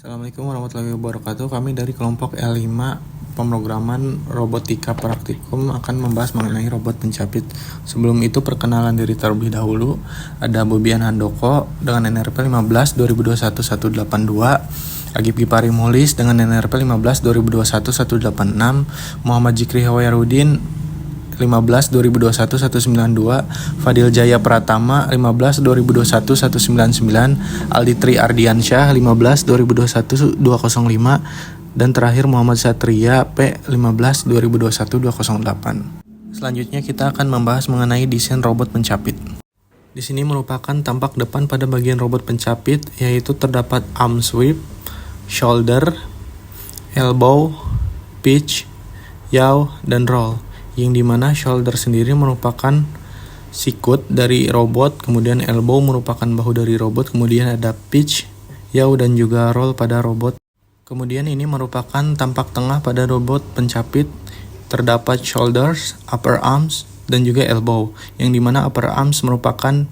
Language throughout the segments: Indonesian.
Assalamualaikum warahmatullahi wabarakatuh. Kami dari kelompok L5 Pemrograman Robotika Praktikum akan membahas mengenai robot pencapit. Sebelum itu perkenalan diri terlebih dahulu. Ada Bobian Handoko dengan NRP 15 2021 182, Agib Gipari Mulis dengan NRP 15 2021 186, Muhammad Jikri Hawayarudin 15 2021 192, Fadil Jaya Pratama 15 2021 199, Aldi Tri Ardiansyah 15 2021 205, dan terakhir Muhammad Satria P 15 2021 208. Selanjutnya kita akan membahas mengenai desain robot pencapit. Di sini merupakan tampak depan pada bagian robot pencapit, yaitu terdapat arm sweep, shoulder, elbow, pitch, yaw, dan roll, yang dimana shoulder sendiri merupakan sikut dari robot, kemudian elbow merupakan bahu dari robot, kemudian ada pitch, yaw, dan juga roll pada robot. Kemudian ini merupakan tampak tengah pada robot pencapit, terdapat shoulders, upper arms, dan juga elbow, yang dimana upper arms merupakan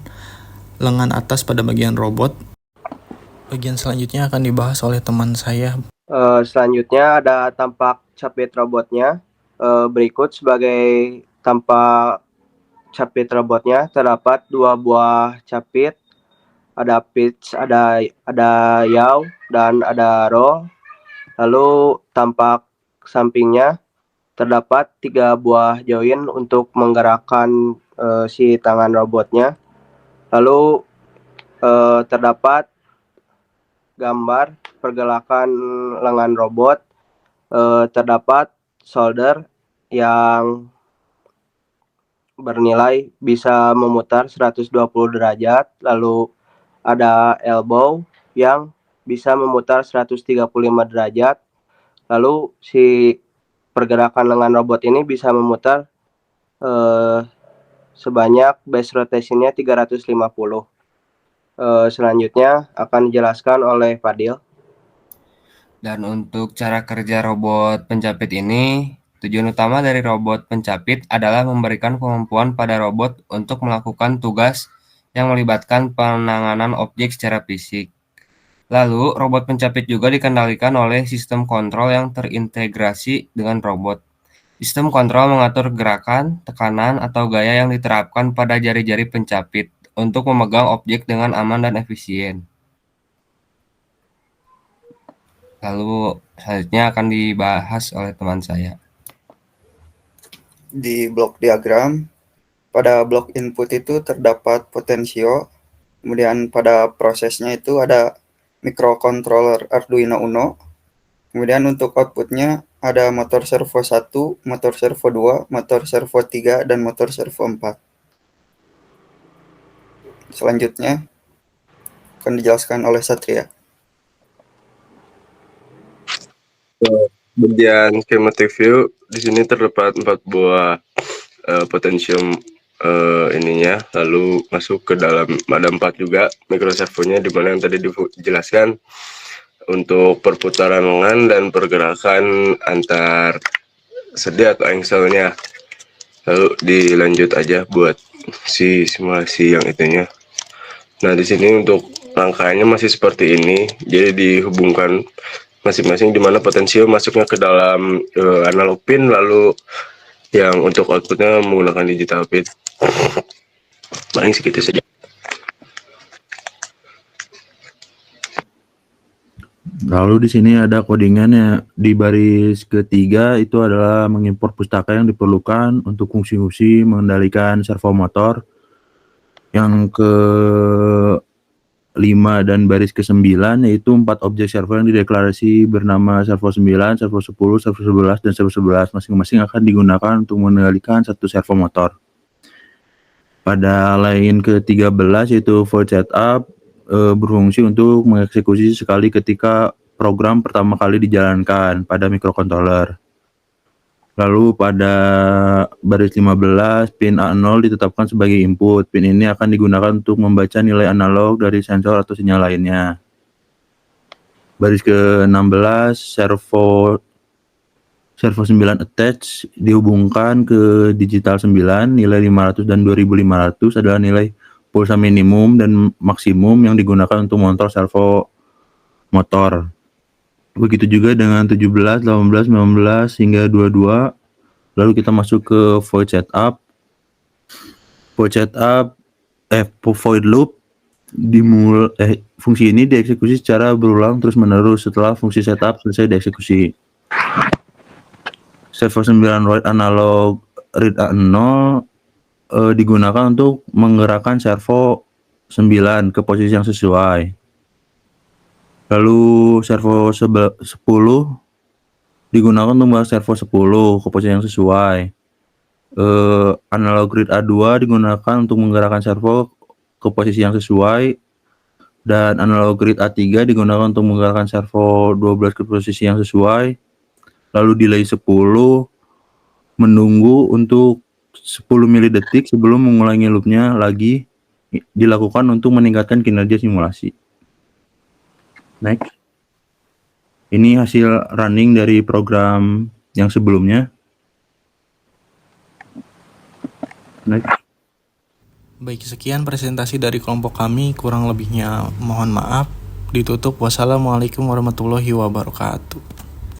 lengan atas pada bagian robot. Bagian selanjutnya akan dibahas oleh teman saya. Selanjutnya ada tampak capit robotnya. Berikut sebagai tampak capit robotnya terdapat 2 buah capit, ada pitch, ada yaw, dan ada roll. Lalu tampak sampingnya terdapat 3 buah join untuk menggerakkan si tangan robotnya. Lalu terdapat gambar pergerakan lengan robot, terdapat shoulder yang bernilai bisa memutar 120 derajat, lalu ada elbow yang bisa memutar 135 derajat, lalu si pergerakan lengan robot ini bisa memutar sebanyak base rotationnya 350. Selanjutnya akan dijelaskan oleh Fadil. Dan untuk cara kerja robot pencapit ini, tujuan utama dari robot pencapit adalah memberikan kemampuan pada robot untuk melakukan tugas yang melibatkan penanganan objek secara fisik. Lalu, robot pencapit juga dikendalikan oleh sistem kontrol yang terintegrasi dengan robot. Sistem kontrol mengatur gerakan, tekanan, atau gaya yang diterapkan pada jari-jari pencapit untuk memegang objek dengan aman dan efisien. Lalu selanjutnya akan dibahas oleh teman saya. Di blok diagram, pada blok input itu terdapat potensio, kemudian pada prosesnya itu ada microcontroller Arduino Uno, kemudian untuk outputnya ada motor servo 1, motor servo 2, motor servo 3, dan motor servo 4. Selanjutnya akan dijelaskan oleh Satria. Bagian schematic view di sini terdapat 4 buah potentium ininya, lalu masuk ke dalam ada 4 juga microservonya, di mana yang tadi dijelaskan untuk perputaran lengan dan pergerakan antar sendi atau engselnya. Lalu dilanjut aja buat si simulasi yang itunya. Nah, di sini untuk rangkaiannya masih seperti ini, jadi dihubungkan masing-masing di mana potensio masuknya ke dalam analog pin, lalu yang untuk outputnya menggunakan digital pin. Paling segitu saja. Lalu di sini ada codingannya. Di baris ketiga itu adalah mengimpor pustaka yang diperlukan untuk fungsi-fungsi mengendalikan servo motor. Yang ke 5 dan baris ke-9 yaitu 4 objek servo yang dideklarasi bernama servo 9, servo 10, servo 11, dan servo 11. Masing-masing akan digunakan untuk mengendalikan satu servo motor. Pada line ke-13 yaitu void setup berfungsi untuk mengeksekusi sekali ketika program pertama kali dijalankan pada microcontroller. Lalu pada baris 15, pin A0 ditetapkan sebagai input. Pin ini akan digunakan untuk membaca nilai analog dari sensor atau sinyal lainnya. Baris ke-16, servo 9 attach dihubungkan ke digital 9, nilai 500 dan 2500 adalah nilai pulsa minimum dan maksimum yang digunakan untuk mengontrol servo motor. Begitu juga dengan 17, 18, 19 hingga 22. Lalu kita masuk ke void setup. Void loop fungsi ini dieksekusi secara berulang terus menerus setelah fungsi setup selesai dieksekusi. Servo 9 ROID analog read A0 digunakan untuk menggerakkan servo 9 ke posisi yang sesuai. Lalu servo 10 digunakan untuk menggerakkan servo 10 ke posisi yang sesuai. Analog read A2 digunakan untuk menggerakkan servo ke posisi yang sesuai, dan analog read A3 digunakan untuk menggerakkan servo 12 ke posisi yang sesuai. Lalu delay 10 menunggu untuk 10 milidetik sebelum mengulangi loopnya lagi dilakukan untuk meningkatkan kinerja simulasi. Next. Ini hasil running dari program yang sebelumnya. Next. Baik, sekian presentasi dari kelompok kami, kurang lebihnya mohon maaf. Ditutup. Wassalamualaikum warahmatullahi wabarakatuh.